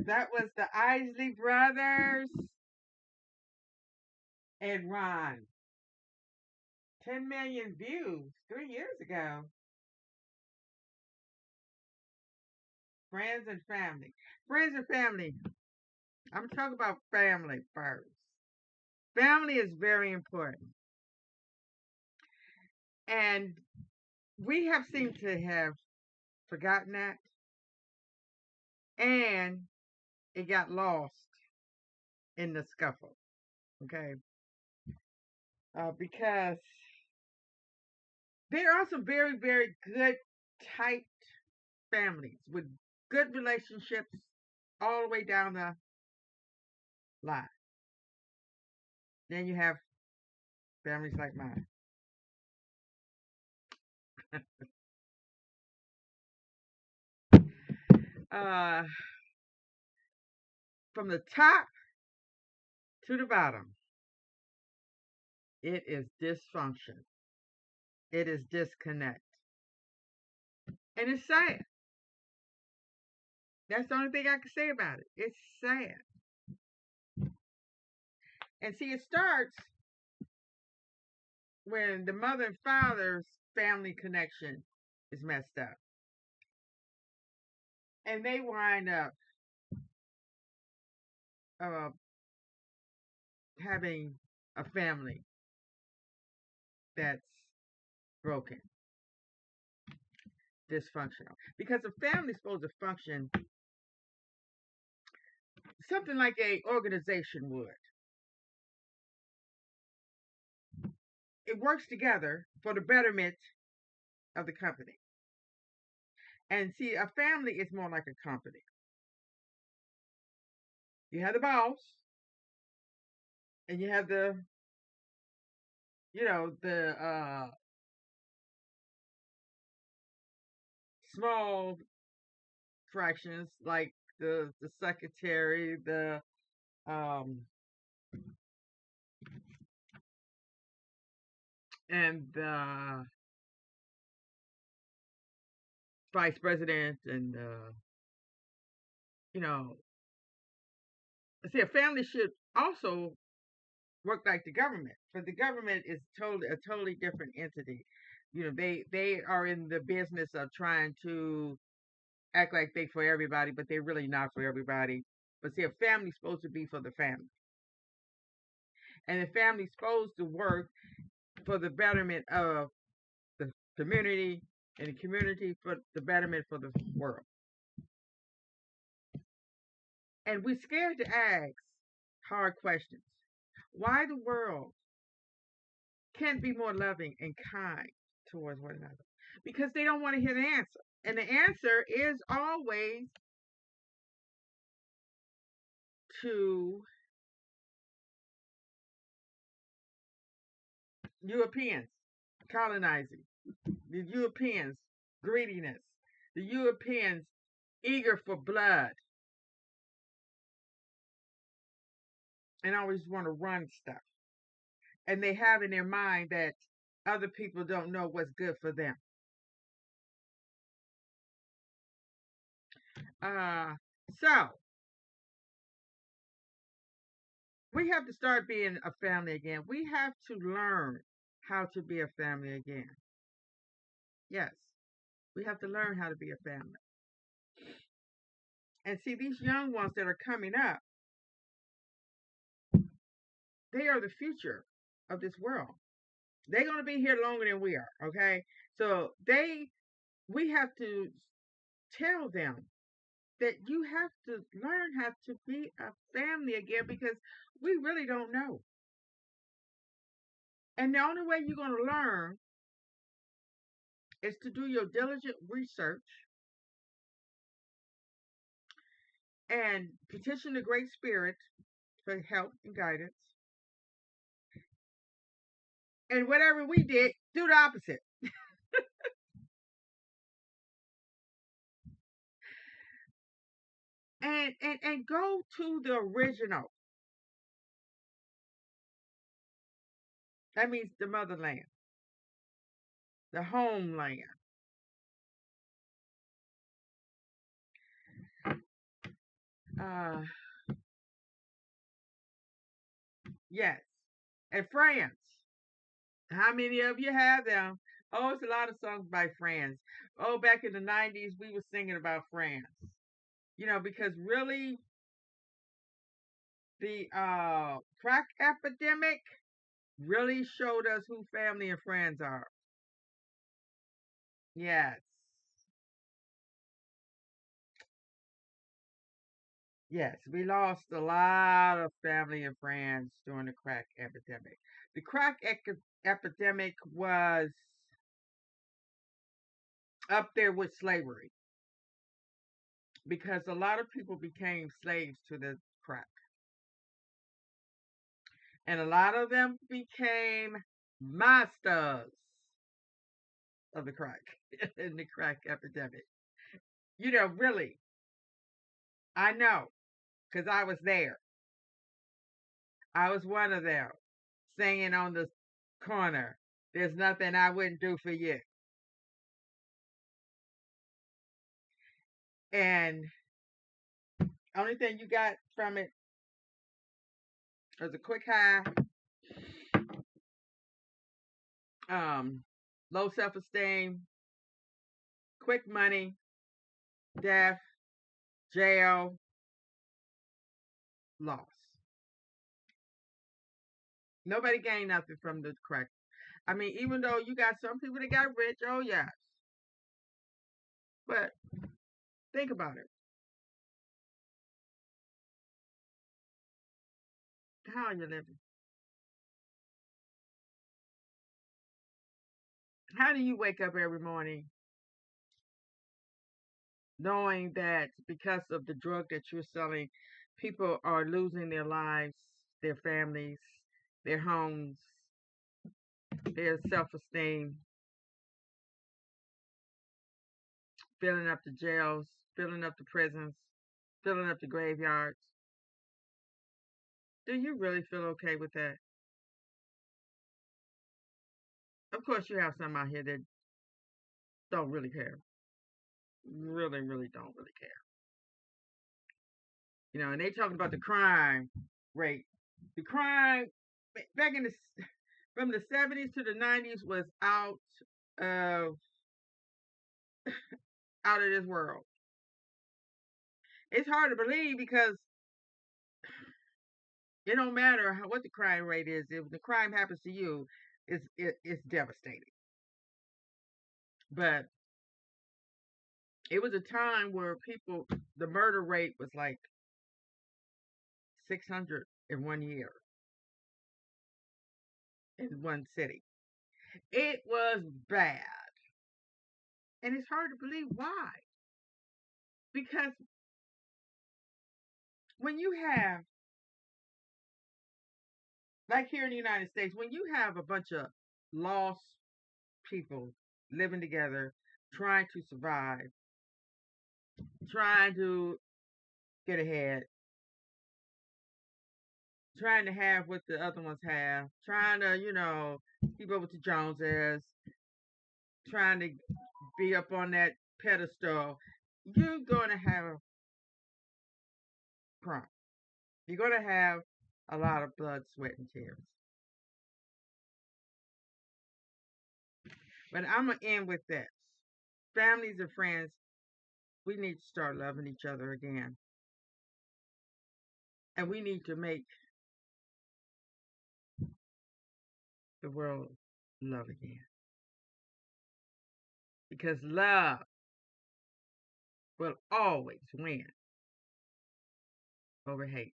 That was the Isley Brothers and Ron. 10 million views 3 years ago. Friends and family. Friends and family. I'm talking about family first. Family is very important. And we have seemed to have forgotten that. And it got lost in the scuffle. Okay. Because there are some very, very good, tight families with good relationships all the way down the line. Then you have families like mine. uh, from the top to the bottom, it is dysfunction. It is disconnect. And it's sad. That's the only thing I can say about it. It's sad. And see, it starts when the mother and father's family connection is messed up. And they wind up uh, having a family that's broken, dysfunctional. Because a family is supposed to function something like a organization would. It works together for the betterment of the company. And see, a family is more like a company. You have the boss, and you have the small fractions like the secretary, the um, and the vice president, and you know, see, a family should also work like the government, but the government is totally different entity. They are in the business of trying to act like they for everybody, but they're really not for everybody. But see, a family's supposed to be for the family, and the family's supposed to work for the betterment of the community, and the community for the betterment for the world. And we're scared to ask hard questions. Why the world can't be more loving and kind towards one another? Because they don't want to hear the answer. And the answer is always to Europeans colonizing, the Europeans greediness, the Europeans eager for blood and always want to run stuff. And they have in their mind that other people don't know what's good for them. Uh, so we have to start being a family again. We have to learn how to be a family again. Yes, we have to learn how to be a family. And see, these young ones that are coming up, they are the future of this world. They're going to be here longer than we are, okay? So we have to tell them that you have to learn how to be a family again because we really don't know. And the only way you're going to learn is to do your diligent research and petition the Great Spirit for help and guidance. And whatever we did, do the opposite. And go to the original. That means the motherland, the homeland. Uh, yes. And friends. How many of you have them? Oh, it's a lot of songs by friends. Oh, back in the 90s, we were singing about friends. Because really, the crack epidemic really showed us who family and friends are. Yes. Yes, we lost a lot of family and friends during the crack epidemic. The epidemic was up there with slavery because a lot of people became slaves to the crack. And a lot of them became masters of the crack in the crack epidemic. Really, I know because I was there. I was one of them singing on the corner. There's nothing I wouldn't do for you. And only thing you got from it was a quick high, um, low self esteem, quick money, death, jail, loss. Nobody gained nothing from the crack. I mean, even though you got some people that got rich, oh yes. But think about it. How are you living? How do you wake up every morning knowing that because of the drug that you're selling, people are losing their lives, their families, their homes, their self esteem, filling up the jails, filling up the prisons, filling up the graveyards? Do you really feel okay with that? Of course, you have some out here that don't really care. Really, really don't really care. And they talking about the crime rate. The crime back in the from the 70s to the 90s was of out of this world. It's hard to believe because it don't matter what the crime rate is. If the crime happens to you, it's devastating. But it was a time where the murder rate was like 600 in 1 year in one city. It was bad, and it's hard to believe why. Because when you have, like here in the United States, when you have a bunch of lost people living together, trying to survive, trying to get ahead, trying to have what the other ones have, trying to, keep up with the Joneses, trying to be up on that pedestal, you're going to have crime. You're going to have a lot of blood, sweat, and tears. But I'm going to end with this. Families and friends, we need to start loving each other again. And we need to make the world love again. Because love will always win over hate.